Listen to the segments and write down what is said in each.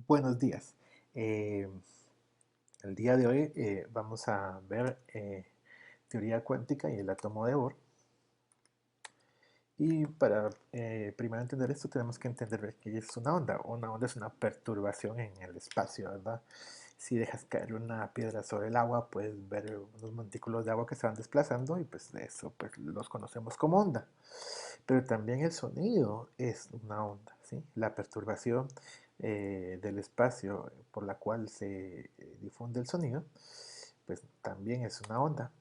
Buenos días. Eh, el día de hoy vamos a ver teoría cuántica y el átomo de Bohr. Y para primero entender esto tenemos que entender qué es una onda. Una onda es una perturbación en el espacio, ¿verdad? Si dejas caer una piedra sobre el agua, puedes ver unos montículos de agua que se van desplazando y pues eso pues, los conocemos como onda. Pero también el sonido es una onda, ¿sí? La perturbación del espacio por la cual se difunde el sonido, pues también es una onda.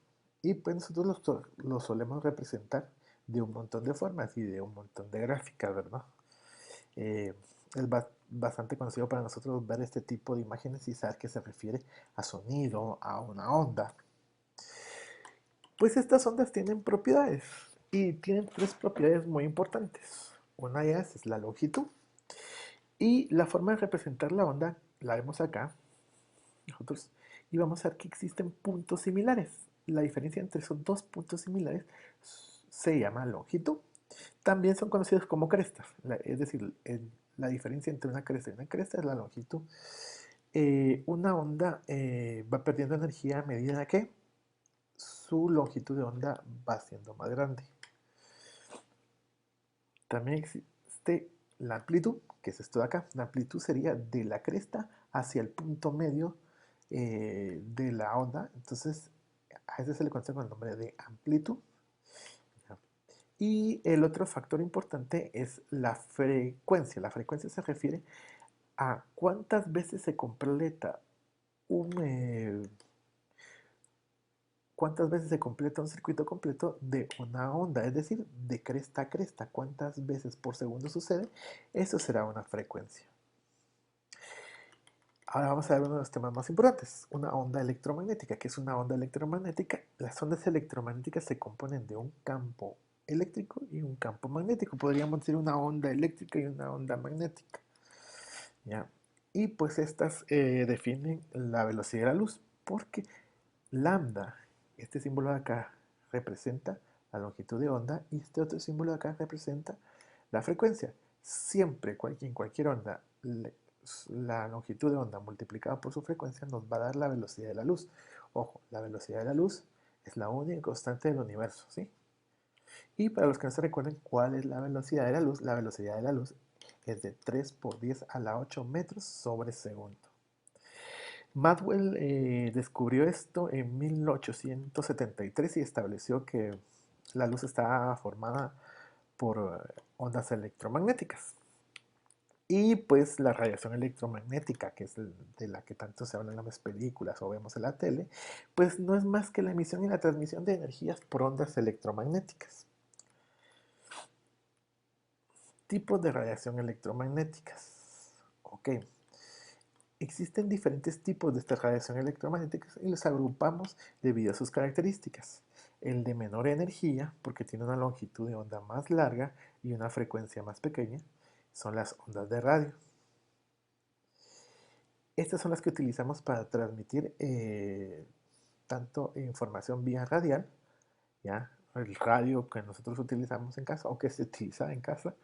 Y pues nosotros lo solemos representar de un montón de formas y de un montón de gráficas, ¿verdad? Eh, es bastante conocido para nosotros ver este tipo de imágenes y saber que se refiere a sonido, a una onda. Pues estas ondas tienen propiedades y tienen tres propiedades muy importantes. Una de ellas es la longitud y la forma de representar la onda la vemos acá, nosotros, y vamos a ver que existen puntos similares. La diferencia entre esos dos puntos similares se llama longitud. También son conocidos como crestas, es decir, la diferencia entre una cresta y una cresta es la longitud. Una onda va perdiendo energía a medida que su longitud de onda va siendo más grande. También existe la amplitud, que es esto de acá. La amplitud sería de la cresta hacia el punto medio de la onda. Entonces, a ese se le conoce con el nombre de amplitud. Y el otro factor importante es la frecuencia. La frecuencia se refiere a cuántas veces se completa un, cuántas veces se completa un circuito completo de una onda, es decir, de cresta a cresta, cuántas veces por segundo sucede, eso será una frecuencia. Ahora vamos a ver uno de los temas más importantes, una onda electromagnética. ¿Qué es una onda electromagnética? Las ondas electromagnéticas se componen de un campo eléctrico y un campo magnético. Podríamos decir una onda eléctrica y una onda magnética. ¿Ya? Y pues estas definen la velocidad de la luz, porque lambda, este símbolo de acá, representa la longitud de onda y este otro símbolo de acá representa la frecuencia. Siempre, en cualquier onda, la longitud de onda multiplicada por su frecuencia nos va a dar la velocidad de la luz. Ojo, la velocidad de la luz es la única constante del universo, ¿sí? Y para los que no se recuerden cuál es la velocidad de la luz es de 3 por 10 a la 8 metros sobre segundo. Maxwell descubrió esto en 1873 y estableció que la luz estaba formada por ondas electromagnéticas. Y pues la radiación electromagnética, que es de la que tanto se habla en las películas o vemos en la tele, pues no es más que la emisión y la transmisión de energías por ondas electromagnéticas. Tipos de radiación electromagnéticas. Ok. Existen diferentes tipos de esta radiación electromagnética y los agrupamos debido a sus características. El de menor energía, porque tiene una longitud de onda más larga y una frecuencia más pequeña, son las ondas de radio. Estas son las que utilizamos para transmitir tanto información vía radial, ¿ya? El radio que nosotros utilizamos en casa o que se utiliza en casa,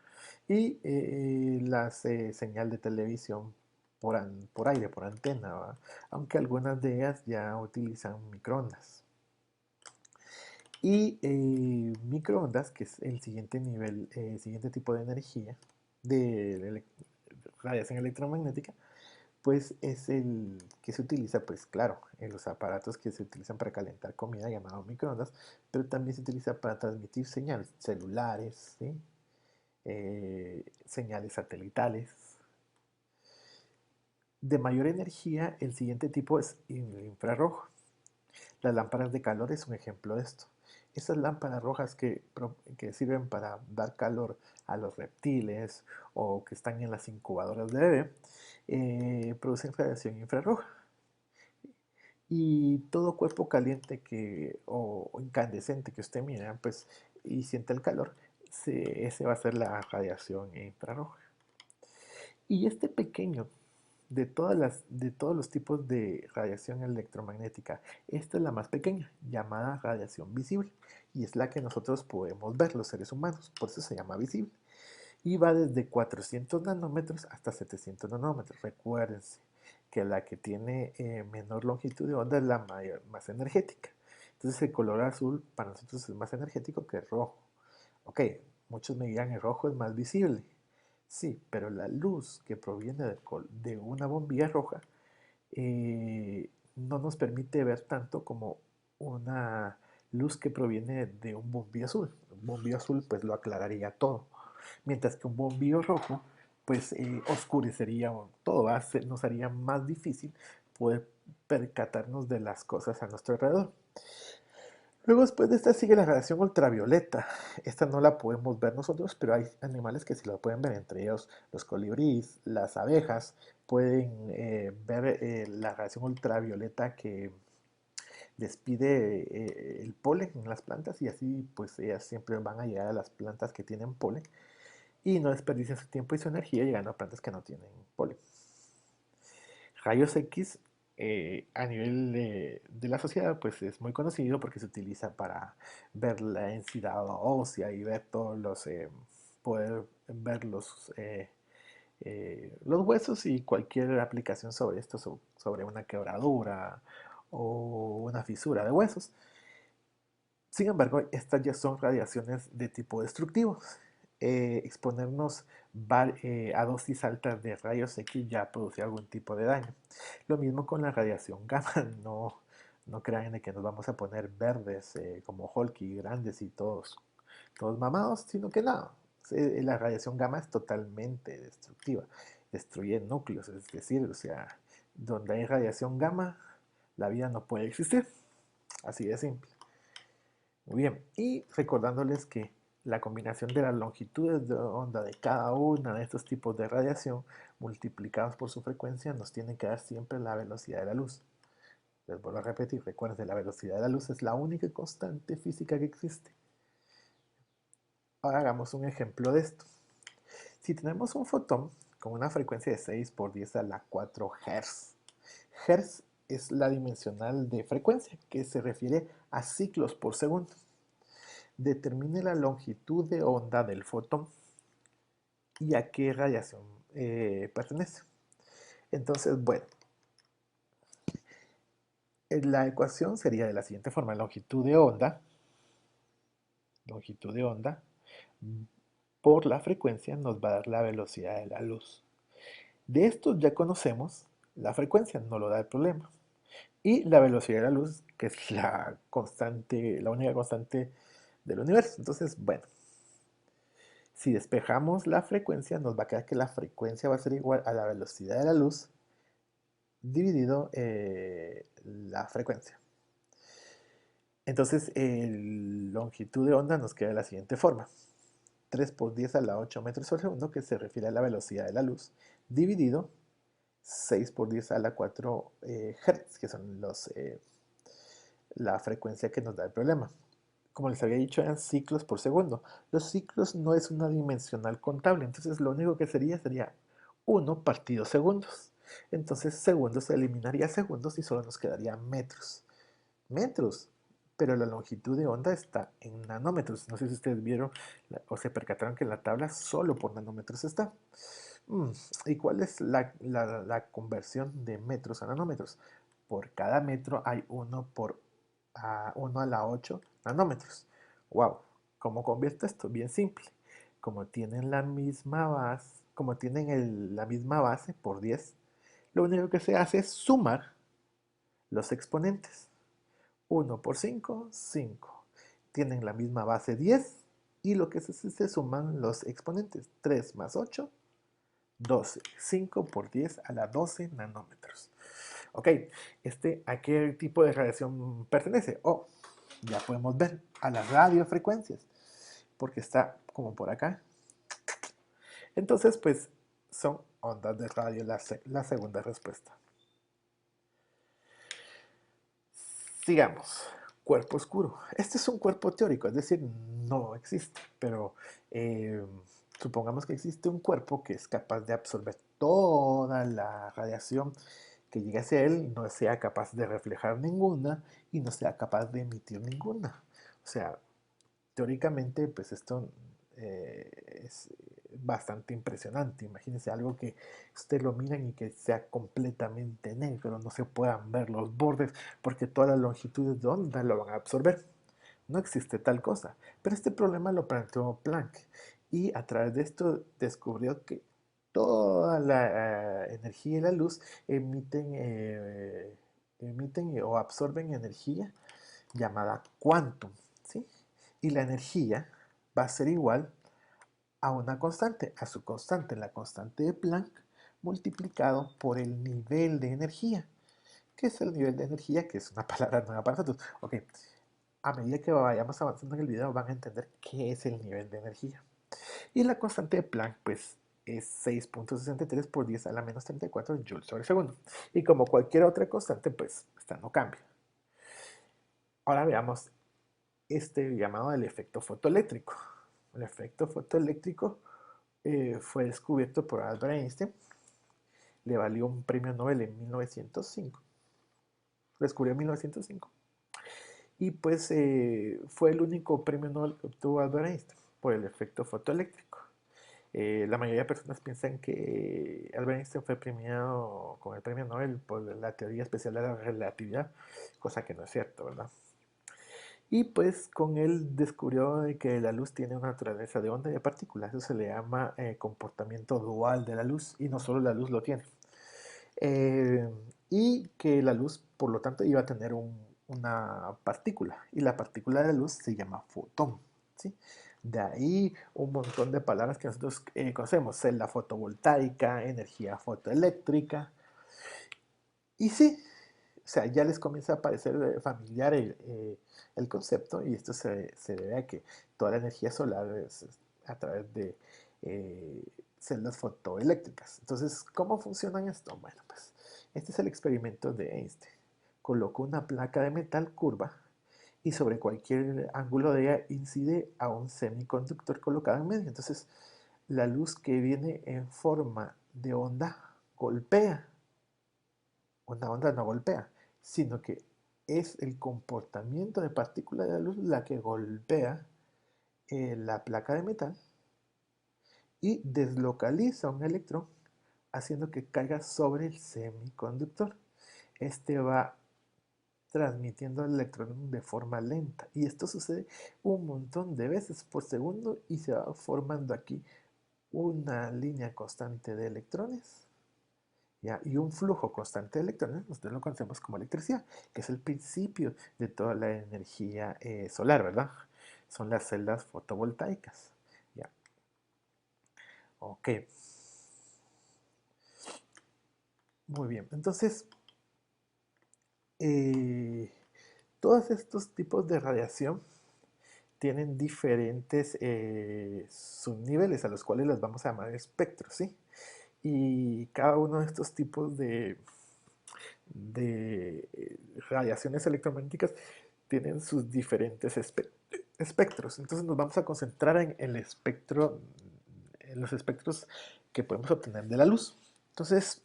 y la señal de televisión por aire, por antena, ¿va? Aunque algunas de ellas ya utilizan microondas. Y microondas, que es el siguiente nivel, siguiente tipo de energía de radiación electromagnética, pues es el que se utiliza, pues claro, en los aparatos que se utilizan para calentar comida llamados microondas, pero también se utiliza para transmitir señales celulares, ¿sí? Señales satelitales. De mayor energía, el siguiente tipo es el infrarrojo. Las lámparas de calor es un ejemplo de esto. Esas lámparas rojas que sirven para dar calor a los reptiles o que están en las incubadoras de bebé, producen radiación infrarroja. Y todo cuerpo caliente o incandescente que usted mira pues, y siente el calor, ese va a ser la radiación infrarroja. Y este pequeño, de todos los tipos de radiación electromagnética, esta es la más pequeña, llamada radiación visible, y es la que nosotros podemos ver, los seres humanos, por eso se llama visible. y va desde 400 nanómetros hasta 700 nanómetros. Recuérdense que la que tiene menor longitud de onda es la más energética. Entonces el color azul para nosotros es más energético que el rojo. Ok, muchos me dirán el rojo es más visible. Sí, pero la luz que proviene de una bombilla roja no nos permite ver tanto como una luz que proviene de un bombillo azul. Un bombillo azul pues lo aclararía todo, mientras que un bombillo rojo pues oscurecería todo, nos haría más difícil poder percatarnos de las cosas a nuestro alrededor. Luego después de esta sigue la radiación ultravioleta. Esta no la podemos ver nosotros, pero hay animales que sí la pueden ver, entre ellos los colibríes, las abejas, pueden ver la radiación ultravioleta que despide el polen en las plantas y así pues ellas siempre van a llegar a las plantas que tienen polen y no desperdician su tiempo y su energía llegando a plantas que no tienen polen. Rayos X a nivel de la sociedad pues es muy conocido porque se utiliza para ver la densidad ósea y ver todos los, poder ver los huesos y cualquier aplicación sobre esto, sobre una quebradura o una fisura de huesos. Sin embargo, estas ya son radiaciones de tipo destructivo. Exponernos a dosis altas de rayos X ya produce algún tipo de daño. Lo mismo con la radiación gamma. No, no crean de que nos vamos a poner verdes como Hulk y grandes y todos mamados, sino que nada. La radiación gamma es totalmente destructiva. Destruye núcleos, es decir, o sea, donde hay radiación gamma, la vida no puede existir. Así de simple. Muy bien, y recordándoles que la combinación de las longitudes de onda de cada una de estos tipos de radiación multiplicados por su frecuencia nos tienen que dar siempre la velocidad de la luz. Les vuelvo a repetir, recuerden, la velocidad de la luz es la única constante física que existe. Ahora hagamos un ejemplo de esto. Si tenemos un fotón con una frecuencia de 6 por 10 a la 4 Hz, Hz es la dimensional de frecuencia que se refiere a ciclos por segundo. Determine la longitud de onda del fotón y a qué radiación pertenece. Entonces, bueno, la ecuación sería de la siguiente forma: longitud de onda por la frecuencia nos va a dar la velocidad de la luz. De estos ya conocemos la frecuencia, no lo da el problema. Y la velocidad de la luz, que es la constante, la única constante del universo. Entonces, bueno, si despejamos la frecuencia, nos va a quedar que la frecuencia va a ser igual a la velocidad de la luz dividido la frecuencia. Entonces, longitud de onda nos queda de la siguiente forma: 3 por 10 a la 8 metros por segundo, que se refiere a la velocidad de la luz, dividido 6 por 10 a la 4 Hz, que son la frecuencia que nos da el problema. Como les había dicho, eran ciclos por segundo. Los ciclos no es una dimensional contable, entonces lo único que sería 1 partido segundos. Entonces segundos se eliminaría segundos y solo nos quedaría metros. Metros, pero la longitud de onda está en nanómetros. No sé si ustedes vieron o se percataron que en la tabla solo por nanómetros está. ¿Y cuál es la conversión de metros a nanómetros? Por cada metro hay 1 a la 8 nanómetros. ¡Wow! ¿Cómo convierto esto? Bien simple. Como tienen la misma base, como tienen la misma base por 10, lo único que se hace es sumar los exponentes. 1 por 5, 5. Tienen la misma base 10 y lo que se suman los exponentes. 3 más 8, 12. 5 por 10 a la 12 nanómetros. Ok, ¿a qué tipo de radiación pertenece? Oh, ya podemos ver a las radiofrecuencias, porque está como por acá. Entonces, pues son ondas de radio la segunda respuesta. Sigamos. Cuerpo oscuro. Este es un cuerpo teórico, es decir, no existe, pero supongamos que existe un cuerpo que es capaz de absorber toda la radiación que llegue hacia él, no sea capaz de reflejar ninguna y no sea capaz de emitir ninguna. O sea, teóricamente, pues esto bastante impresionante. Imagínense algo que usted lo miran y que sea completamente negro, no se puedan ver los bordes porque todas las longitudes de onda lo van a absorber. No existe tal cosa. Pero este problema lo planteó Planck y a través de esto descubrió que toda la energía y la luz emiten o absorben energía llamada quantum, ¿sí? Y la energía va a ser igual a una constante, a su constante, la constante de Planck, multiplicado por el nivel de energía. ¿Qué es el nivel de energía? Que es una palabra nueva para nosotros. Ok, a medida que vayamos avanzando en el video van a entender qué es el nivel de energía. Y la constante de Planck, pues, es 6.63 por 10 a la menos 34 joules sobre segundo. Y como cualquier otra constante, pues, esta no cambia. Ahora veamos este llamado el efecto fotoeléctrico. El efecto fotoeléctrico fue descubierto por Albert Einstein. Le valió un premio Nobel en 1905. Lo descubrió en 1905. Y pues fue el único premio Nobel que obtuvo Albert Einstein por el efecto fotoeléctrico. La mayoría de personas piensan que Albert Einstein fue premiado con el premio Nobel por la teoría especial de la relatividad, cosa que no es cierto, ¿verdad? Y pues con él descubrió que la luz tiene una naturaleza de onda y de partículas. Eso se le llama comportamiento dual de la luz y no solo la luz lo tiene. Eh, y que la luz, por lo tanto, iba a tener una partícula. Y la partícula de la luz se llama fotón. ¿Sí? De ahí un montón de palabras que nosotros conocemos. Celda fotovoltaica, energía fotoeléctrica. Y sí, o sea, ya les comienza a parecer familiar el concepto y esto se debe a que toda la energía solar es a través de eh, celdas fotoeléctricas. Entonces, ¿cómo funciona esto? Bueno, pues este es el experimento de Einstein. Colocó una placa de metal curva y sobre cualquier ángulo de ella incide a un semiconductor colocado en medio. Entonces, la luz que viene en forma de onda golpea. Una onda no golpea, sino que es el comportamiento de partículas de la luz la que golpea la placa de metal y deslocaliza un electrón haciendo que caiga sobre el semiconductor. Este va transmitiendo el electrón de forma lenta y esto sucede un montón de veces por segundo y se va formando aquí una línea constante de electrones, ¿ya? Y un flujo constante de electrones, nosotros lo conocemos como electricidad, que es el principio de toda la energía solar, ¿verdad? Son las celdas fotovoltaicas. ¿Ya? Ok, muy bien. Entonces, eh, todos estos tipos de radiación tienen diferentes subniveles a los cuales los vamos a llamar espectros, ¿sí? Y cada uno de estos tipos de radiaciones electromagnéticas tienen sus diferentes espectros. Entonces nos vamos a concentrar en el espectro, en los espectros que podemos obtener de la luz. Entonces,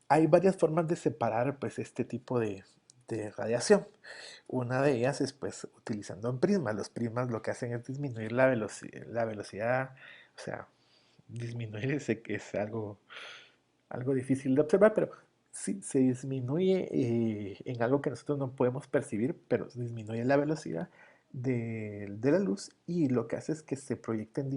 hay varias formas de separar pues, este tipo de radiación. Una de ellas es pues utilizando un prisma. Los prismas lo que hacen es disminuir la velocidad, o sea, disminuir, sé que es algo difícil de observar, pero sí se disminuye en algo que nosotros no podemos percibir, pero disminuye la velocidad de la luz y lo que hace es que se proyecten,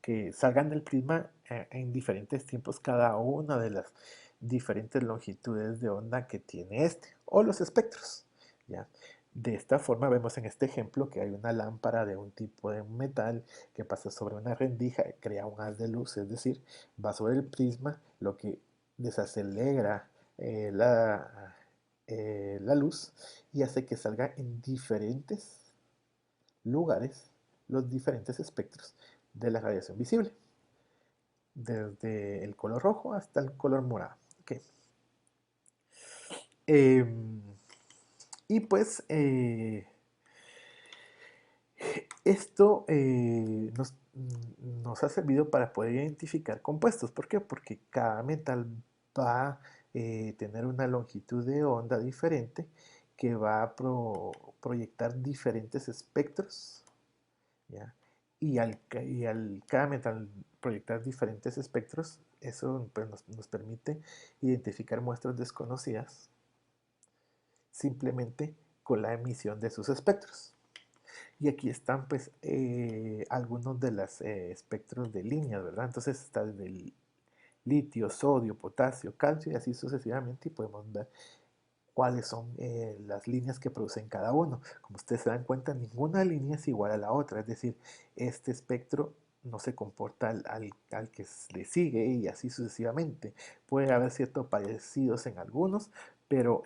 que salgan del prisma en diferentes tiempos cada una de las diferentes longitudes de onda que tiene este, o los espectros, ¿ya? De esta forma vemos en este ejemplo que hay una lámpara de un tipo de metal que pasa sobre una rendija, crea un haz de luz, es decir, va sobre el prisma, lo que desacelera la luz y hace que salga en diferentes lugares los diferentes espectros de la radiación visible, desde el color rojo hasta el color morado. Okay. Eh, y pues esto nos ha servido para poder identificar compuestos. ¿Por qué? Porque cada metal va a tener una longitud de onda diferente que va a proyectar diferentes espectros, ¿ya? y al cada metal proyectar diferentes espectros, eso pues, nos permite identificar muestras desconocidas simplemente con la emisión de sus espectros. Y aquí están pues algunos de los espectros de líneas, ¿verdad? Entonces está desde el litio, sodio, potasio, calcio y así sucesivamente y podemos ver cuáles son las líneas que producen cada uno. Como ustedes se dan cuenta, ninguna línea es igual a la otra, es decir, este espectro no se comporta al que le sigue y así sucesivamente. Puede haber ciertos parecidos en algunos, pero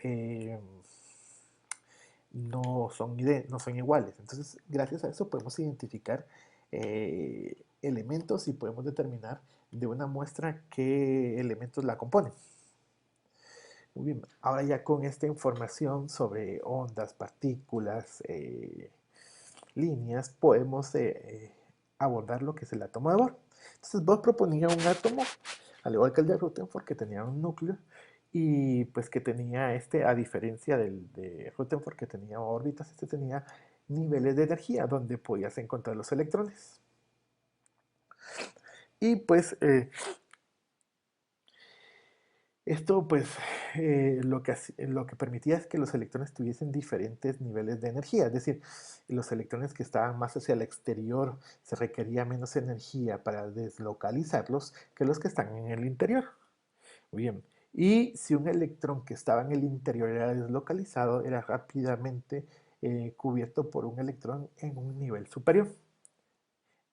no son iguales. Entonces, gracias a eso podemos identificar elementos y podemos determinar de una muestra qué elementos la componen. Muy bien, ahora ya con esta información sobre ondas, partículas, líneas, podemos abordar lo que es el átomo de Bohr. Entonces Bohr proponía un átomo, al igual que el de Rutherford, que tenía un núcleo y pues que tenía a diferencia del de Rutherford que tenía órbitas, este tenía niveles de energía donde podías encontrar los electrones. Y pues esto pues lo que permitía es que los electrones tuviesen diferentes niveles de energía, es decir, los electrones que estaban más hacia el exterior se requería menos energía para deslocalizarlos que los que están en el interior. Muy bien, y si un electrón que estaba en el interior era deslocalizado, era rápidamente cubierto por un electrón en un nivel superior.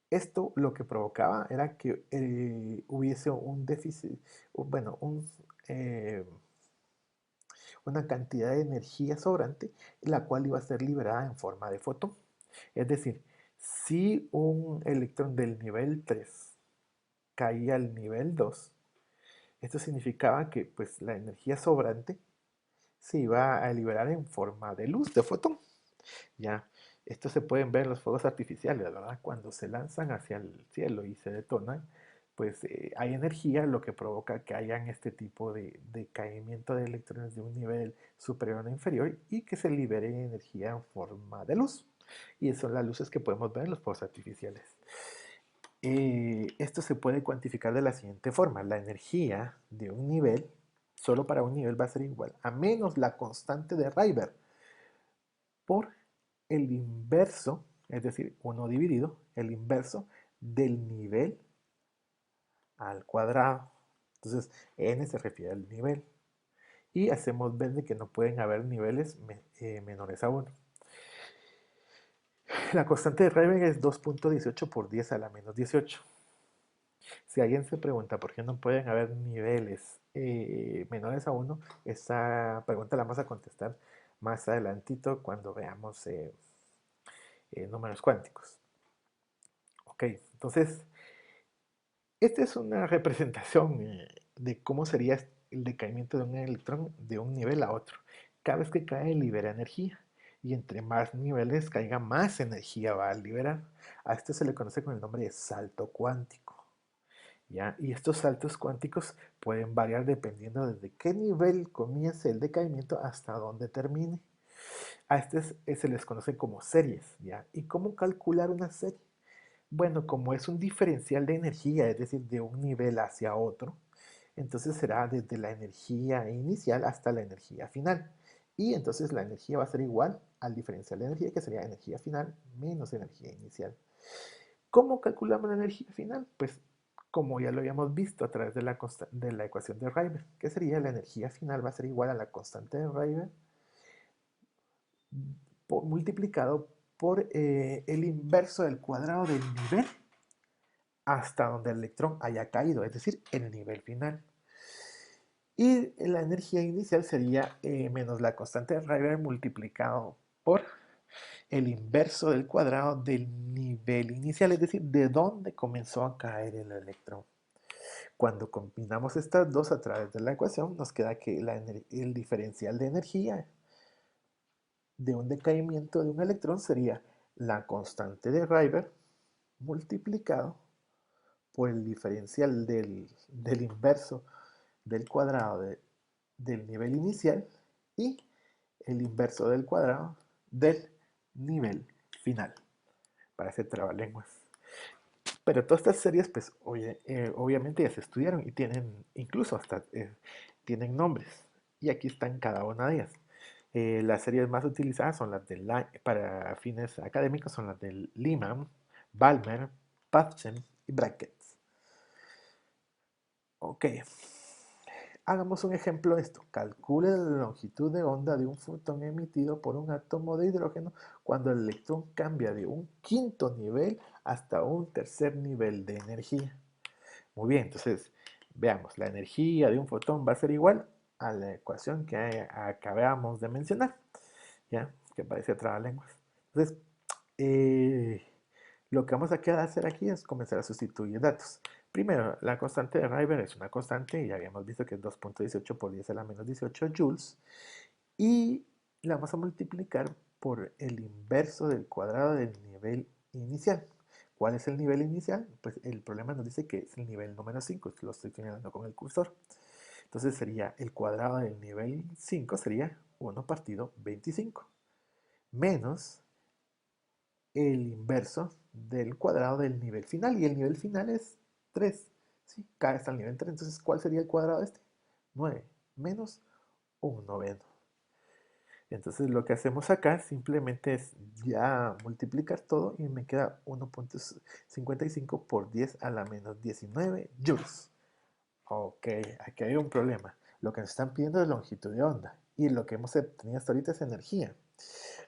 Esto lo que provocaba era que hubiese un déficit, bueno, una cantidad de energía sobrante, la cual iba a ser liberada en forma de fotón. Es decir, si un electrón del nivel 3 caía al nivel 2, esto significaba que pues, la energía sobrante se iba a liberar en forma de luz, de fotón. Ya, esto se pueden ver en los fuegos artificiales, ¿verdad? Cuando se lanzan hacia el cielo y se detonan, pues hay energía, lo que provoca que hayan este tipo de caimiento de electrones de un nivel superior o inferior y que se libere energía en forma de luz. Y son las luces que podemos ver en los fuegos artificiales. Esto se puede cuantificar de la siguiente forma. La energía de un nivel, solo para un nivel va a ser igual a menos la constante de Rayleigh por el inverso, es decir, 1 dividido, el inverso del nivel al cuadrado. Entonces, n se refiere al nivel. Y hacemos ver de que no pueden haber niveles menores a 1. La constante de Rayleigh es 2.18 por 10 a la menos 18. Si alguien se pregunta por qué no pueden haber niveles menores a 1, esa pregunta la vamos a contestar más adelantito cuando veamos números cuánticos. Ok, entonces, esta es una representación de cómo sería el decaimiento de un electrón de un nivel a otro. Cada vez que cae libera energía y entre más niveles caiga más energía va a liberar. A esto se le conoce con el nombre de salto cuántico. ¿Ya? Y estos saltos cuánticos pueden variar dependiendo desde qué nivel comience el decaimiento hasta dónde termine. A se les conoce como series. ¿Ya? ¿Y cómo calcular una serie? Bueno, como es un diferencial de energía, es decir, de un nivel hacia otro, entonces será desde la energía inicial hasta la energía final. Y entonces la energía va a ser igual al diferencial de energía, que sería energía final menos energía inicial. ¿Cómo calculamos la energía final? Pues como ya lo habíamos visto a través de la ecuación de Rayleigh, que sería la energía final va a ser igual a la constante de Rayleigh multiplicado por el inverso del cuadrado del nivel hasta donde el electrón haya caído, es decir, el nivel final. Y la energía inicial sería menos la constante de Rayleigh multiplicado por el inverso del cuadrado del nivel inicial, es decir, de dónde comenzó a caer el electrón. Cuando combinamos estas dos a través de la ecuación, nos queda que el diferencial de energía de un decaimiento de un electrón sería la constante de Rayleigh multiplicado por el diferencial del inverso del cuadrado del nivel inicial y el inverso del cuadrado del nivel final, para hacer trabalenguas. Pero todas estas series, pues, obviamente ya se estudiaron y tienen, incluso hasta, tienen nombres. Y aquí están cada una de ellas. Las series más utilizadas son las de para fines académicos son las de Lyman, Balmer, Paschen y Brackets. Ok, hagamos un ejemplo de esto. Calcule la longitud de onda de un fotón emitido por un átomo de hidrógeno cuando el electrón cambia de un quinto nivel hasta un tercer nivel de energía. Muy bien, entonces veamos, la energía de un fotón va a ser igual a la ecuación que acabamos de mencionar, ¿ya? Que parece trabalenguas. Entonces, eh, lo que vamos a hacer aquí es comenzar a sustituir datos. Primero, la constante de Rayleigh es una constante y ya habíamos visto que es 2.18 por 10 a la menos 18 joules. Y la vamos a multiplicar por el inverso del cuadrado del nivel inicial. ¿Cuál es el nivel inicial? Pues el problema nos dice que es el nivel número 5, lo estoy señalando con el cursor. Entonces sería el cuadrado del nivel 5 sería 1 partido 25 menos el inverso del cuadrado del nivel final. Y el nivel final es 3. ¿Sí? Acá está el nivel 3. Entonces, ¿cuál sería el cuadrado de este? 9 menos un noveno. Entonces, lo que hacemos acá simplemente es ya multiplicar todo y me queda 1.55 por 10 a la menos 19 joules. Ok, aquí hay un problema. Lo que nos están pidiendo es longitud de onda. Y lo que hemos obtenido hasta ahorita es energía.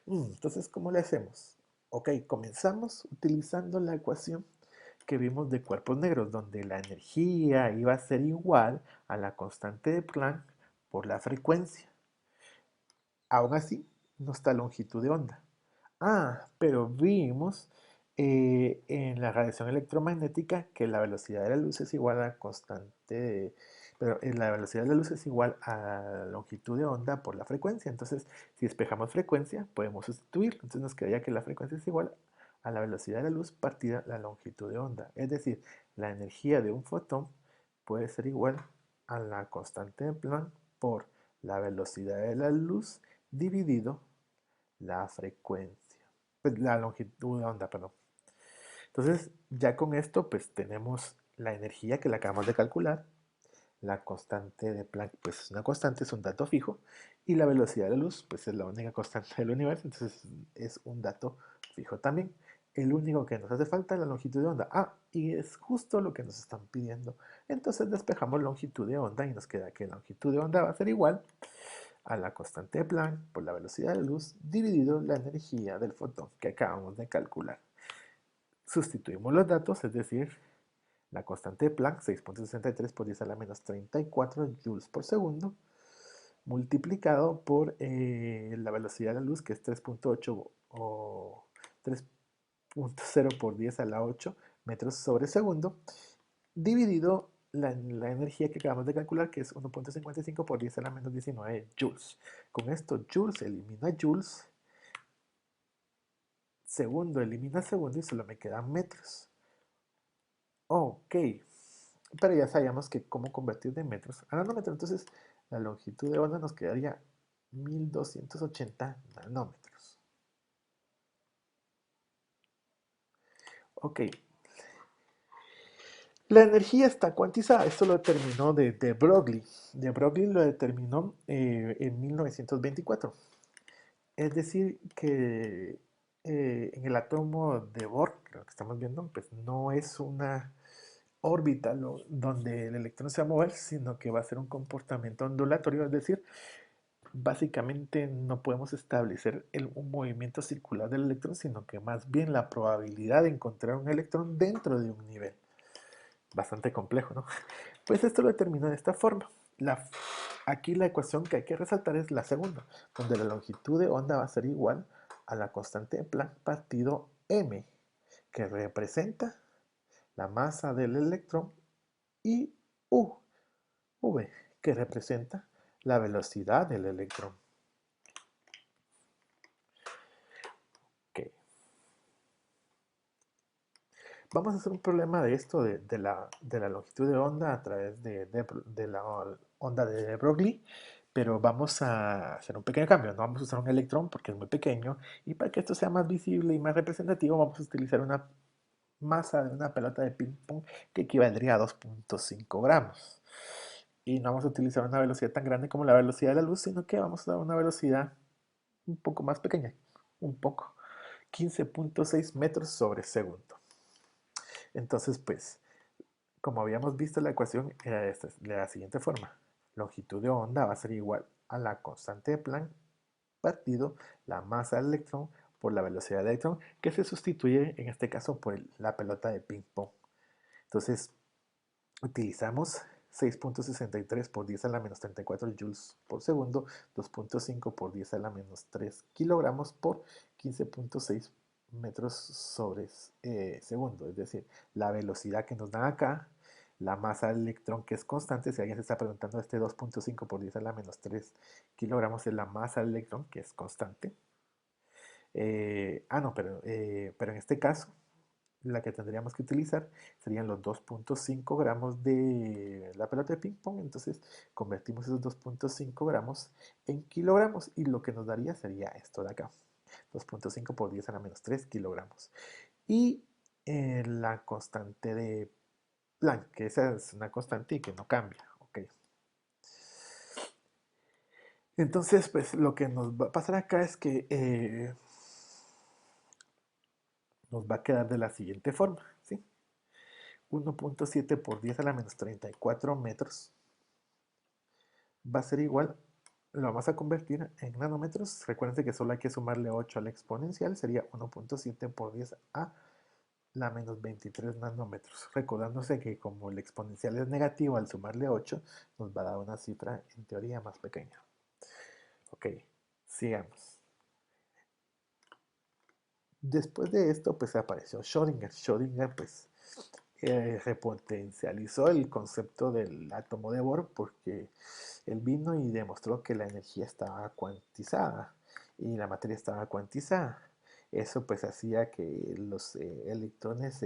Entonces, ¿cómo le hacemos? Ok, comenzamos utilizando la ecuación que vimos de cuerpos negros, donde la energía iba a ser igual a la constante de Planck por la frecuencia. Aún así, no está longitud de onda. Pero vimos en la radiación electromagnética que la velocidad de la luz es igual a la constante pero la velocidad de la luz es igual a la longitud de onda por la frecuencia. Entonces, si despejamos frecuencia, podemos sustituir. Entonces nos quedaría que la frecuencia es igual a la velocidad de la luz partida la longitud de onda. Es decir, la energía de un fotón puede ser igual a la constante de Planck por la velocidad de la luz dividido la frecuencia, pues la longitud de onda, perdón. Entonces, ya con esto, pues tenemos la energía que la acabamos de calcular, la constante de Planck, pues es una constante, es un dato fijo, y la velocidad de la luz, pues es la única constante del universo, entonces es un dato fijo también. El único que nos hace falta es la longitud de onda. Y es justo lo que nos están pidiendo. Entonces despejamos longitud de onda y nos queda que la longitud de onda va a ser igual a la constante de Planck por la velocidad de la luz dividido la energía del fotón que acabamos de calcular. Sustituimos los datos, es decir, la constante de Planck, 6.63 por 10 a la menos 34 joules por segundo, multiplicado por la velocidad de la luz, que es 3.8 o 3.0 por 10 a la 8 metros sobre segundo, dividido la energía que acabamos de calcular, que es 1.55 por 10 a la menos 19 joules. Con esto, joules elimina joules, segundo elimina segundo y solo me quedan metros. Ok, pero ya sabíamos que cómo convertir de metros a nanómetros. Entonces, la longitud de onda nos quedaría 1280 nanómetros. Ok, la energía está cuantizada. Esto lo determinó de Broglie. De Broglie lo determinó en 1924. Es decir, que en el átomo de Bohr, lo que estamos viendo, pues no es una órbita donde el electrón se va a mover, sino que va a ser un comportamiento ondulatorio, es decir, básicamente no podemos establecer un movimiento circular del electrón, sino que más bien la probabilidad de encontrar un electrón dentro de un nivel. Bastante complejo, ¿no? Pues esto lo determino de esta forma. Aquí la ecuación que hay que resaltar es la segunda, donde la longitud de onda va a ser igual a la constante de Planck partido m, que representa la masa del electrón, y v, que representa la velocidad del electrón. Okay. Vamos a hacer un problema de esto, de la longitud de onda a través de la onda de Broglie, pero vamos a hacer un pequeño cambio. No vamos a usar un electrón porque es muy pequeño, y para que esto sea más visible y más representativo vamos a utilizar una masa de una pelota de ping pong que equivaldría a 2.5 gramos. Y no vamos a utilizar una velocidad tan grande como la velocidad de la luz, sino que vamos a dar una velocidad un poco más pequeña, un poco, 15.6 metros sobre segundo. Entonces, pues, como habíamos visto, la ecuación era de la siguiente forma. Longitud de onda va a ser igual a la constante de Planck partido la masa del electrón por la velocidad del electrón, que se sustituye en este caso por la pelota de ping pong. Entonces, utilizamos 6.63 por 10 a la menos 34 joules por segundo, 2.5 por 10 a la menos 3 kilogramos por 15.6 metros sobre segundo. Es decir, la velocidad que nos dan acá, la masa del electrón que es constante, si alguien se está preguntando, este 2.5 por 10 a la menos 3 kilogramos es la masa del electrón que es constante. No, pero en este caso la que tendríamos que utilizar serían los 2.5 gramos de la pelota de ping pong. Entonces convertimos esos 2.5 gramos en kilogramos y lo que nos daría sería esto de acá. 2.5 por 10 a la menos 3 kilogramos. Y la constante de Planck, que esa es una constante y que no cambia. Ok. Entonces, pues lo que nos va a pasar acá es que nos va a quedar de la siguiente forma, ¿sí? 1.7 por 10 a la menos 34 metros va a ser igual, lo vamos a convertir en nanómetros. Recuerden que solo hay que sumarle 8 a la exponencial, sería 1.7 por 10 a la menos 23 nanómetros. Recordándose que como el exponencial es negativo, al sumarle 8 nos va a dar una cifra en teoría más pequeña. Ok, sigamos. Después de esto, pues apareció Schrödinger. Schrödinger, pues, repotencializó el concepto del átomo de Bohr porque él vino y demostró que la energía estaba cuantizada y la materia estaba cuantizada. Eso pues hacía que los electrones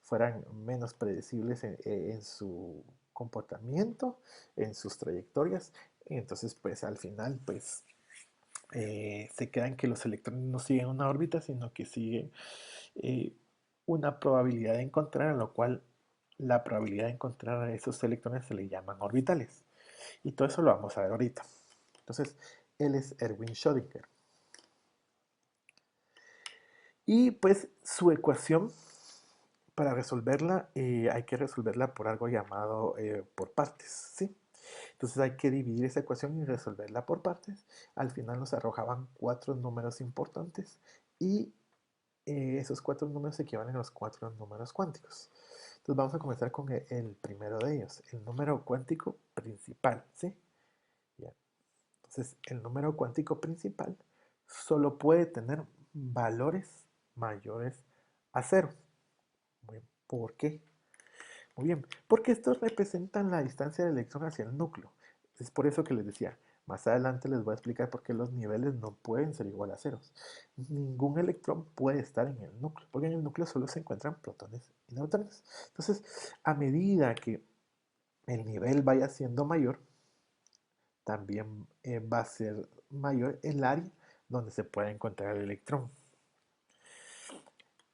fueran menos predecibles en su comportamiento, en sus trayectorias. Entonces pues al final pues se queda en que los electrones no siguen una órbita, sino que siguen eh, una probabilidad de encontrar, a lo cual la probabilidad de encontrar a esos electrones se le llaman orbitales. Y todo eso lo vamos a ver ahorita. Entonces, él es Erwin Schrödinger. Y pues su ecuación, para resolverla, hay que resolverla por algo llamado por partes, ¿sí? Entonces hay que dividir esa ecuación y resolverla por partes. Al final nos arrojaban 4 números importantes y esos 4 números equivalen a los 4 números cuánticos. Entonces vamos a comenzar con el primero de ellos, el número cuántico principal, ¿sí? Ya. Entonces el número cuántico principal solo puede tener valores mayores a cero. Muy bien. ¿Por qué? Muy bien, porque estos representan la distancia del electrón hacia el núcleo. Es por eso que les decía, más adelante les voy a explicar por qué los niveles no pueden ser igual a ceros. Ningún electrón puede estar en el núcleo, porque en el núcleo solo se encuentran protones y neutrones. Entonces, a medida que el nivel vaya siendo mayor, también va a ser mayor el área donde se puede encontrar el electrón.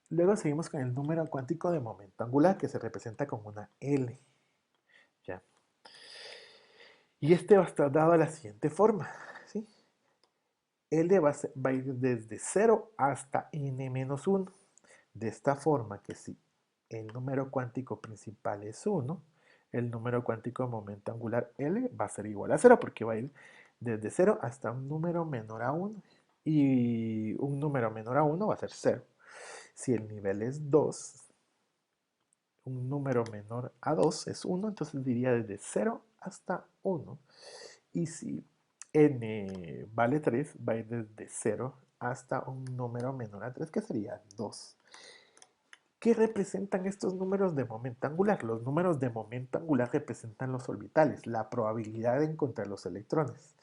Luego seguimos con el número cuántico de momento angular, que se representa como una L. ¿Ya? Y este va a estar dado de la siguiente forma, ¿sí? L va a ir desde 0 hasta n-1. De esta forma que si el número cuántico principal es 1, el número cuántico de momento angular L va a ser igual a 0 porque va a ir desde 0 hasta un número menor a 1. Y un número menor a 1 va a ser 0. Si el nivel es 2, un número menor a 2 es 1, entonces diría desde 0 hasta 1. Y si n vale 3, va a ir desde 0 hasta un número menor a 3, que sería 2. ¿Qué representan estos números de momento angular? Los números de momento angular representan los orbitales, la probabilidad de encontrar los electrones.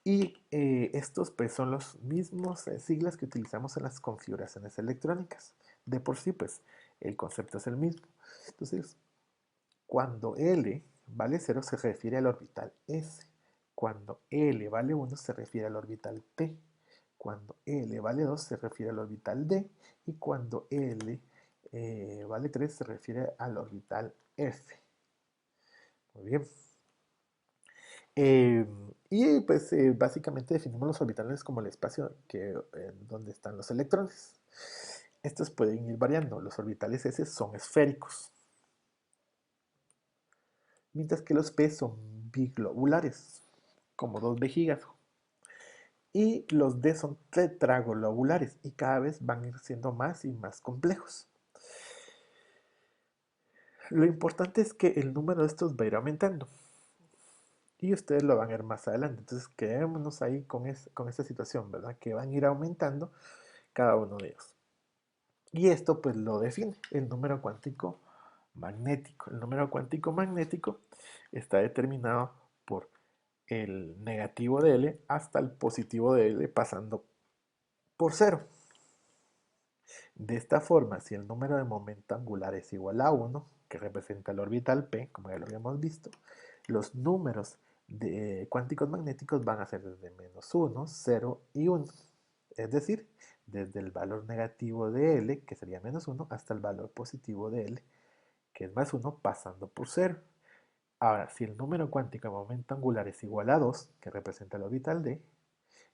Y estos pues son los mismos siglas que utilizamos en las configuraciones electrónicas. De por sí pues el concepto es el mismo. Entonces, cuando L vale 0 se refiere al orbital S. Cuando L vale 1 se refiere al orbital P. Cuando L vale 2 se refiere al orbital D. Y cuando L vale 3 se refiere al orbital F. Muy bien. Y pues básicamente definimos los orbitales como el espacio donde están los electrones. Estos pueden ir variando. Los orbitales S son esféricos, mientras que los P son biglobulares, como dos vejigas. Y los D son tetraglobulares y cada vez van a ir siendo más y más complejos. Lo importante es que el número de estos va a ir aumentando. Y ustedes lo van a ver más adelante. Entonces quedémonos ahí con esta situación, ¿verdad? Que van a ir aumentando cada uno de ellos. Y esto pues lo define el número cuántico magnético. El número cuántico magnético está determinado por el negativo de L hasta el positivo de L pasando por cero. De esta forma, si el número de momento angular es igual a 1, que representa el orbital P, como ya lo habíamos visto, los números de cuánticos magnéticos van a ser desde menos 1, 0 y 1. Es decir, desde el valor negativo de L, que sería menos 1, hasta el valor positivo de L, que es más 1, pasando por 0. Ahora, si el número cuántico de momento angular es igual a 2, que representa el orbital D,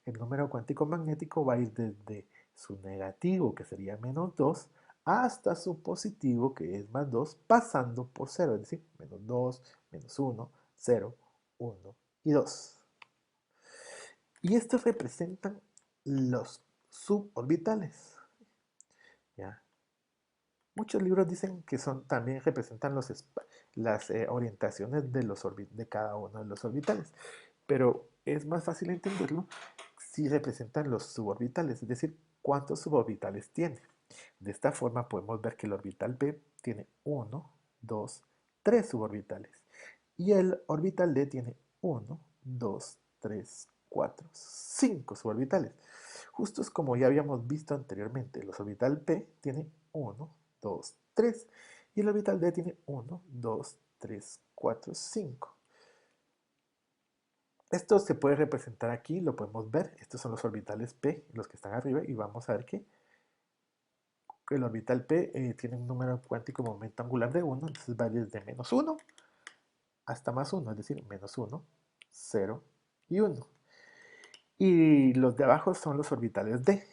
el número cuántico magnético va a ir desde su negativo, que sería menos 2, hasta su positivo, que es más 2, pasando por 0, es decir, menos 2, menos 1, 0, 1 y 2. Y estos representan los suborbitales. ¿Ya? Muchos libros dicen que también representan las orientaciones de cada uno de los orbitales, pero es más fácil entenderlo si representan los suborbitales, es decir, cuántos suborbitales tiene. De esta forma podemos ver que el orbital P tiene 1, 2, 3 suborbitales y el orbital D tiene 1, 2, 3, 4, 5 suborbitales. Justo es como ya habíamos visto anteriormente, el orbital P tiene 1, 2, 3 y el orbital D tiene 1, 2, 3, 4, 5. Esto se puede representar aquí, lo podemos ver. Estos son los orbitales P, los que están arriba, y vamos a ver que el orbital P tiene un número cuántico de momento angular de 1, entonces va desde menos 1 hasta más 1, es decir, menos 1, 0 y 1. Y los de abajo son los orbitales D.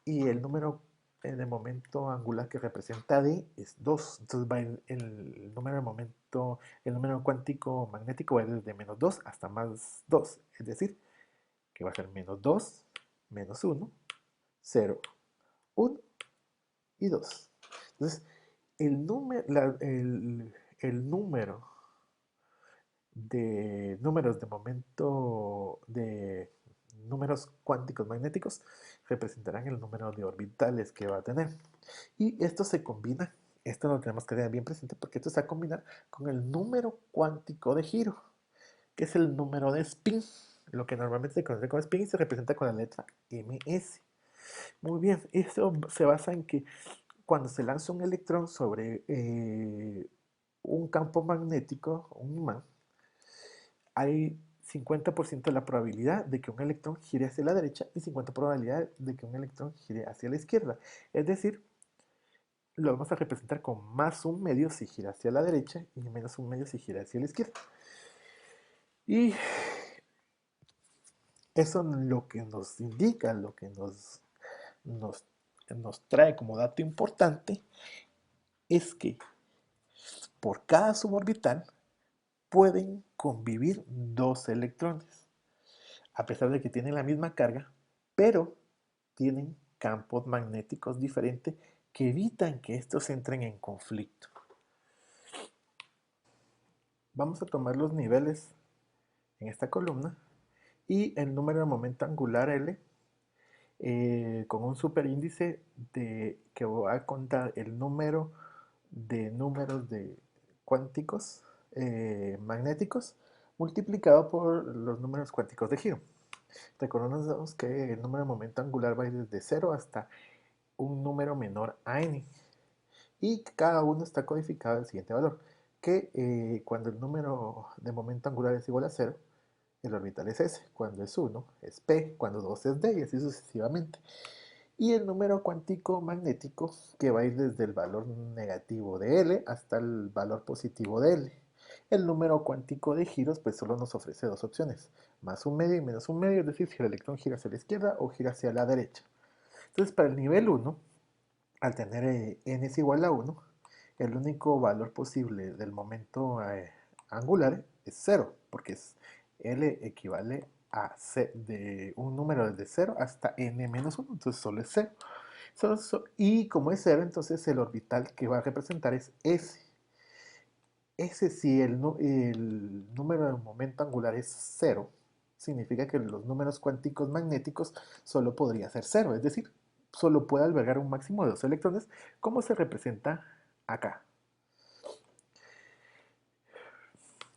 Y el número de momento angular que representa D es 2. Entonces va el número de momento, el número cuántico magnético va desde menos 2 hasta más 2. Es decir, que va a ser menos 2, menos 1, 0, 1 y 2. Entonces, el número de números de momento de números cuánticos magnéticos representarán el número de orbitales que va a tener. Y esto se combina, esto lo tenemos que tener bien presente porque esto se va a combinar con el número cuántico de giro, que es el número de spin. Lo que normalmente se conoce como spin se representa con la letra ms. Muy bien, esto se basa en que cuando se lanza un electrón sobre un campo magnético, un imán, hay 50% de la probabilidad de que un electrón gire hacia la derecha y 50% probabilidad de que un electrón gire hacia la izquierda. Es decir, lo vamos a representar con más un medio si gira hacia la derecha y menos un medio si gira hacia la izquierda. Y eso lo que nos indica, lo que nos, nos trae como dato importante es que por cada suborbital pueden convivir dos electrones, a pesar de que tienen la misma carga, pero tienen campos magnéticos diferentes que evitan que estos entren en conflicto. Vamos a tomar los niveles en esta columna y el número de momento angular L con un superíndice que va a contar el número de números de cuánticos magnéticos multiplicado por los números cuánticos de giro. Recordemos que el número de momento angular va a ir desde 0 hasta un número menor a n y cada uno está codificado del siguiente valor, que cuando el número de momento angular es igual a 0, el orbital es S, cuando es 1 es P, cuando 2 es D y así sucesivamente. y el número cuántico magnético que va a ir desde el valor negativo de L hasta el valor positivo de L. El número cuántico de giros pues solo nos ofrece dos opciones, más un medio y menos un medio, es decir, si el electrón gira hacia la izquierda o gira hacia la derecha. Entonces para el nivel 1, al tener n es igual a 1, el único valor posible del momento angular es 0, porque L equivale a de un número desde 0 hasta n menos 1, entonces solo es 0. Y como es 0, entonces el orbital que va a representar es S. S, si el número de momento angular es 0, significa que los números cuánticos magnéticos solo podría ser 0, es decir, solo puede albergar un máximo de 2 electrones, como se representa acá.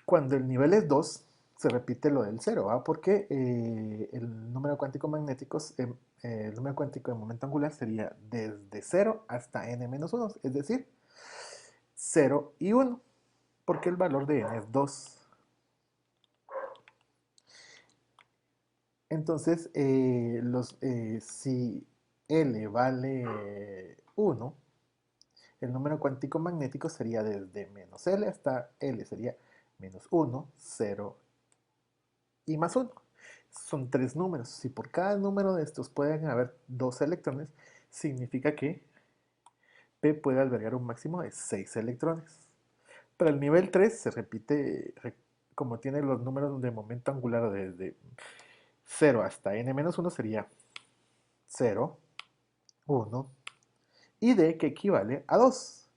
Cuando el nivel es 2, se repite lo del 0, ¿ah? Porque el número cuántico magnético, el número cuántico de momento angular sería desde 0 hasta n-1, es decir, 0 y 1, porque el valor de n es 2. Entonces, si L vale 1, el número cuántico magnético sería desde menos L hasta L, sería menos 1, 0 y más 1. Son tres números. Si por cada número de estos pueden haber dos electrones, significa que P puede albergar un máximo de 6 electrones. Para el nivel 3 se repite, como tiene los números de momento angular desde 0 hasta n-1, sería 0, 1 y D, que equivale a 2.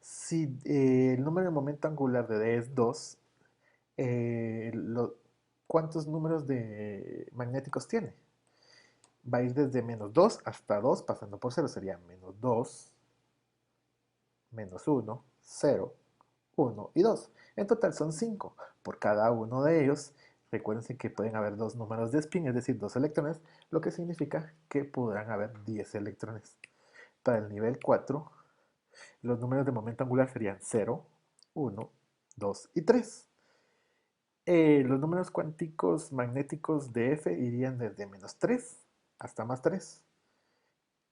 Si el número de momento angular de D es 2, ¿cuántos números de magnéticos tiene? Va a ir desde menos 2 hasta 2, pasando por 0. Sería menos 2, menos 1, 0, 1 y 2. En total son 5. Por cada uno de ellos, recuérdense que pueden haber dos números de spin, es decir, dos electrones, lo que significa que podrán haber 10 electrones. Para el nivel 4, los números de momento angular serían 0, 1, 2 y 3. Los números cuánticos magnéticos de F irían desde menos 3 hasta más 3.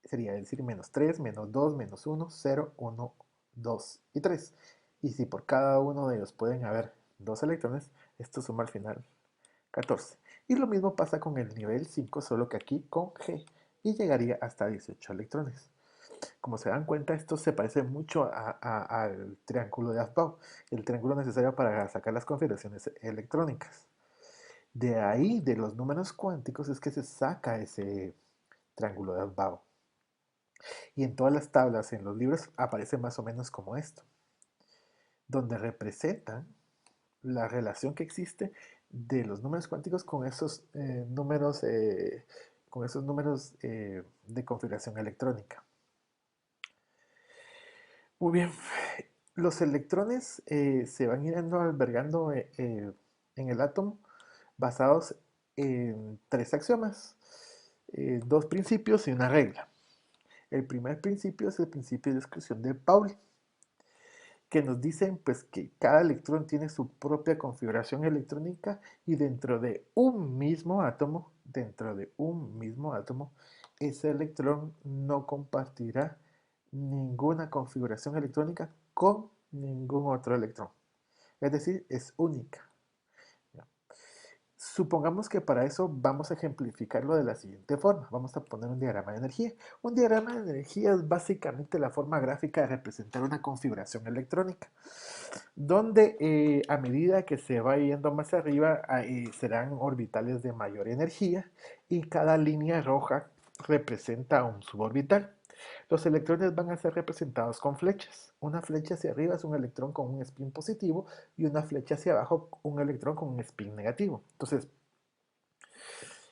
Sería decir menos 3, menos 2, menos 1, 0, 1, 2 y 3. Y si por cada uno de ellos pueden haber dos electrones, esto suma al final 14. Y lo mismo pasa con el nivel 5, solo que aquí con G, y llegaría hasta 18 electrones. Como se dan cuenta, esto se parece mucho al triángulo de Aufbau, el triángulo necesario para sacar las configuraciones electrónicas. De ahí, de los números cuánticos, es que se saca ese triángulo de Aufbau. Y en todas las tablas, en los libros, aparece más o menos como esto, donde representan la relación que existe de los números cuánticos con esos números de configuración electrónica. Muy bien, los electrones se van ir albergando en el átomo basados en tres axiomas, dos principios y una regla. El primer principio es el principio de exclusión de Pauli, que nos dicen pues, que cada electrón tiene su propia configuración electrónica y dentro de un mismo átomo, ese electrón no compartirá ninguna configuración electrónica con ningún otro electrón. Es decir, es única. Supongamos que para eso vamos a ejemplificarlo de la siguiente forma. Vamos a poner un diagrama de energía. Un diagrama de energía es básicamente la forma gráfica de representar una configuración electrónica, donde a medida que se va yendo más arriba serán orbitales de mayor energía y cada línea roja representa un suborbital. Los electrones van a ser representados con flechas. Una flecha hacia arriba es un electrón con un spin positivo y una flecha hacia abajo un electrón con un spin negativo. Entonces,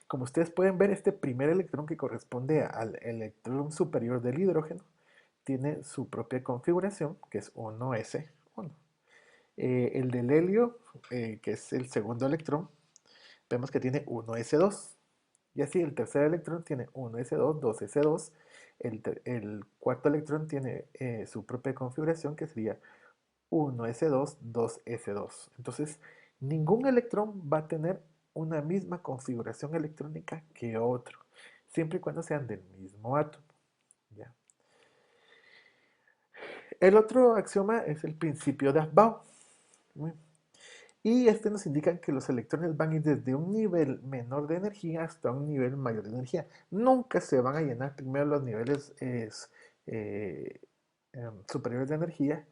como ustedes pueden ver, este primer electrón que corresponde al electrón superior del hidrógeno tiene su propia configuración, que es 1s1. El del helio, que es el segundo electrón, vemos que tiene 1s2. Y así el tercer electrón tiene 1s2, 2s2. El cuarto electrón tiene su propia configuración, que sería 1s2, 2s2. Entonces, ningún electrón va a tener una misma configuración electrónica que otro. siempre y cuando sean del mismo átomo. ¿Ya? El otro axioma es el principio de Aufbau. Y este nos indica que los electrones van a ir desde un nivel menor de energía hasta un nivel mayor de energía. Nunca se van a llenar primero los niveles eh, superiores de energía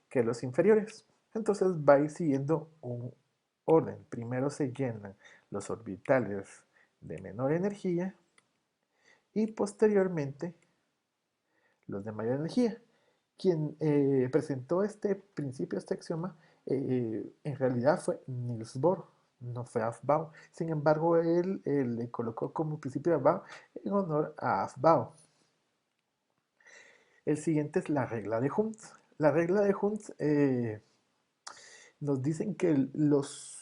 que los inferiores. Entonces va a ir siguiendo un orden. Primero se llenan los orbitales de menor energía y posteriormente los de mayor energía. Quien presentó este principio, este axioma, en realidad fue Niels Bohr, no fue Aufbau. Sin embargo, él le colocó como principio de Aufbau en honor a Aufbau. El siguiente es la regla de Hund. La regla de Hund nos dicen que los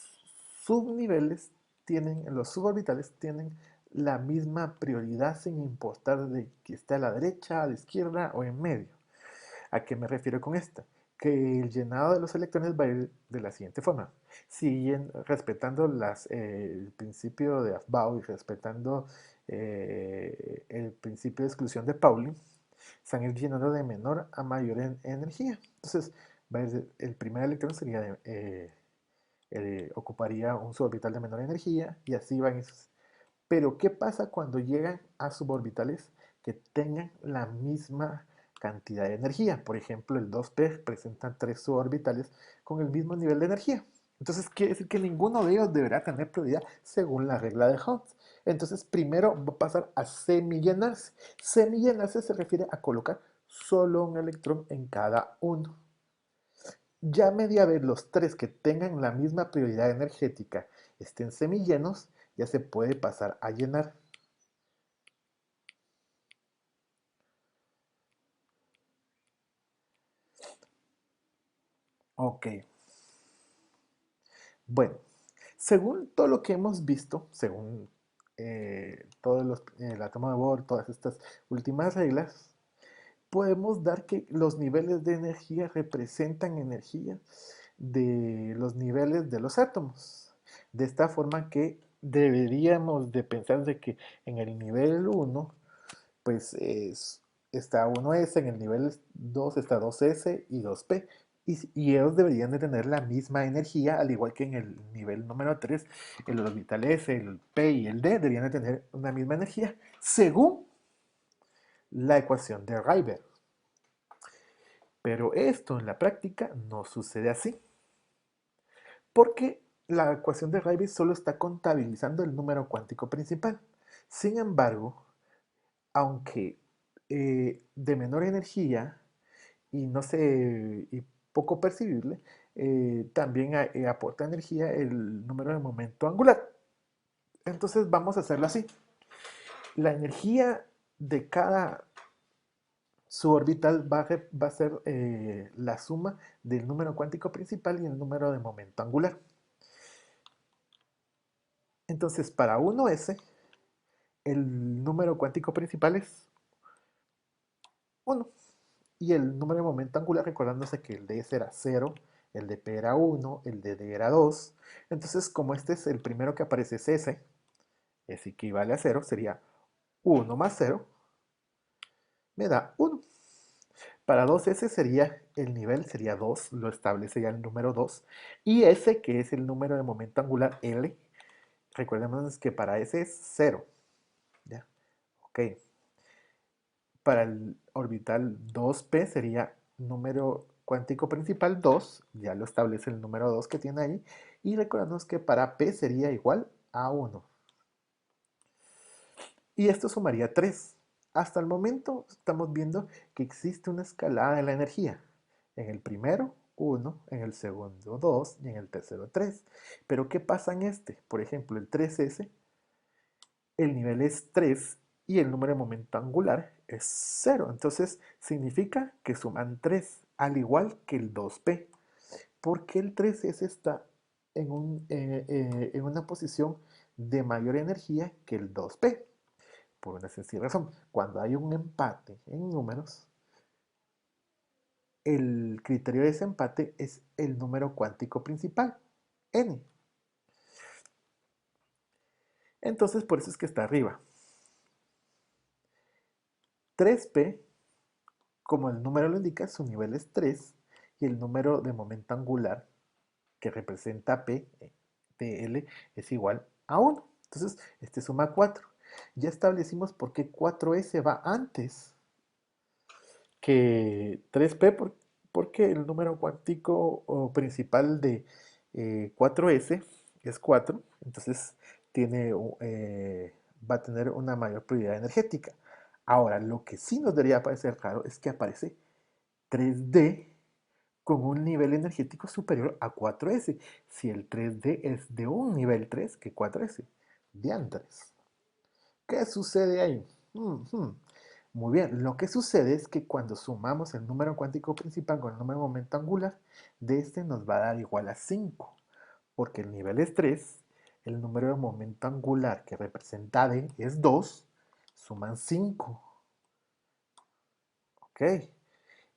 subniveles tienen, los suborbitales tienen la misma prioridad sin importar de que esté a la derecha, a la izquierda o en medio. ¿A qué me refiero con esto? Que el llenado de los electrones va a ir de la siguiente forma. Siguen respetando el principio de Aufbau y respetando el principio de exclusión de Pauli, se van a ir llenando de menor a mayor energía. Entonces, el primer electrón sería ocuparía un suborbital de menor energía y así van esos. Pero, ¿qué pasa cuando llegan a suborbitales que tengan la misma cantidad de energía? Por ejemplo, el 2p presenta 3 suborbitales con el mismo nivel de energía. Entonces, quiere decir que ninguno de ellos deberá tener prioridad según la regla de Hund. Entonces, primero va a pasar a semillenarse. Semillenarse se refiere a colocar solo un electrón en cada uno. Ya media vez los tres que tengan la misma prioridad energética estén semillenos, ya se puede pasar a llenar. Ok, bueno, según todo lo que hemos visto, según el átomo de Bohr, todas estas últimas reglas, podemos dar que los niveles de energía representan energía de los niveles de los átomos. De esta forma que deberíamos de pensar de que en el nivel 1 pues está 1s, en el nivel 2 está 2s y 2p. Y ellos deberían de tener la misma energía, al igual que en el nivel número 3, el orbital S, el P y el D deberían de tener una misma energía, según la ecuación de Rydberg. Pero esto en la práctica no sucede así, porque la ecuación de Rydberg solo está contabilizando el número cuántico principal. Sin embargo, aunque de menor energía y no sé, y poco percibible, también aporta energía el número de momento angular. Entonces vamos a hacerlo así. La energía de cada suborbital va a ser la suma del número cuántico principal y el número de momento angular. Entonces, para 1s, el número cuántico principal es 1. Y el número de momento angular, recordándose que el de S era 0, el de P era 1, el de D era 2. Entonces, como este es el primero que aparece es S, es equivale a 0, sería 1 más 0, me da 1. Para 2S sería, el nivel sería 2, lo establece ya el número 2. Y S, que es el número de momento angular L, recordemos que para S es 0. ¿Ya? Ok. Para el orbital 2p sería número cuántico principal 2, ya lo establece el número 2 que tiene ahí, y recordemos que para p sería igual a 1. Y esto sumaría 3. Hasta el momento estamos viendo que existe una escalada de la energía. En el primero, 1, en el segundo, 2 y en el tercero, 3. Pero ¿qué pasa en este? Por ejemplo, el 3s, el nivel es 3 y el número de momento angular es 0. Entonces significa que suman 3, al igual que el 2p. Porque el 3s está en una posición de mayor energía que el 2p. Por una sencilla razón. Cuando hay un empate en números, el criterio de ese empate es el número cuántico principal, n. Entonces, por eso es que está arriba. 3p, como el número lo indica, su nivel es 3 y el número de momento angular que representa P de L es igual a 1. Entonces, este suma 4. Ya establecimos por qué 4S va antes que 3P, porque el número cuántico principal de 4S es 4, entonces tiene, va a tener una mayor prioridad energética. Ahora, lo que sí nos debería parecer raro es que aparece 3D con un nivel energético superior a 4S. Si el 3D es de un nivel 3 que 4S. Diantres. ¿Qué sucede ahí? Muy bien, lo que sucede es que cuando sumamos el número cuántico principal con el número de momento angular, de este nos va a dar igual a 5, porque el nivel es 3, el número de momento angular que representa D es 2, suman 5. ¿Ok?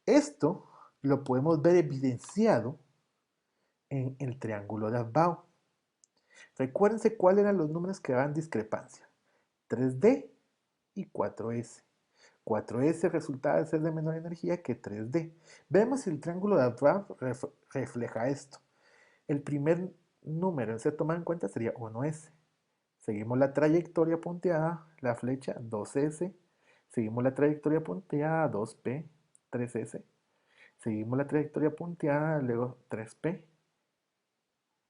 Esto lo podemos ver evidenciado en el triángulo de Abao. Recuérdense cuáles eran los números que daban discrepancia. 3D y 4S. 4S resultaba de ser de menor energía que 3D. Vemos si el triángulo de Abao refleja esto. El primer número en ser tomado en cuenta sería 1S. Seguimos la trayectoria punteada, la flecha 2S. Seguimos la trayectoria punteada 2P, 3S. Seguimos la trayectoria punteada, luego 3P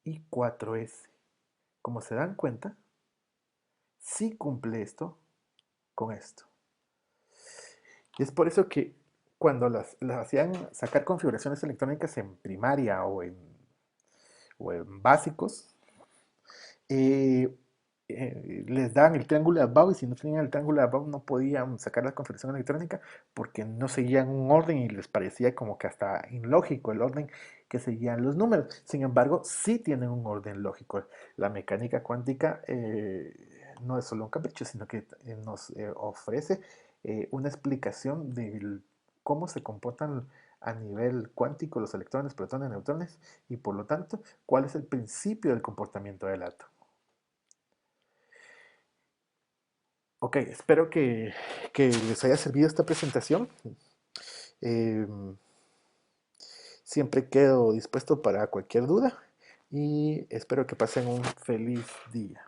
y 4S. Como se dan cuenta, sí cumple esto con esto. Y es por eso que cuando las hacían sacar configuraciones electrónicas en primaria o en básicos, eh, les daban el triángulo de Abao y si no tenían el triángulo de Abao no podían sacar la configuración electrónica porque no seguían un orden y les parecía como que hasta ilógico el orden que seguían los números. Sin embargo, sí tienen un orden lógico. La mecánica cuántica no es solo un capricho, sino que nos ofrece una explicación de cómo se comportan a nivel cuántico los electrones, protones, neutrones y por lo tanto cuál es el principio del comportamiento del átomo. Ok, espero que les haya servido esta presentación. Eh, Siempre quedo dispuesto para cualquier duda y espero que pasen un feliz día.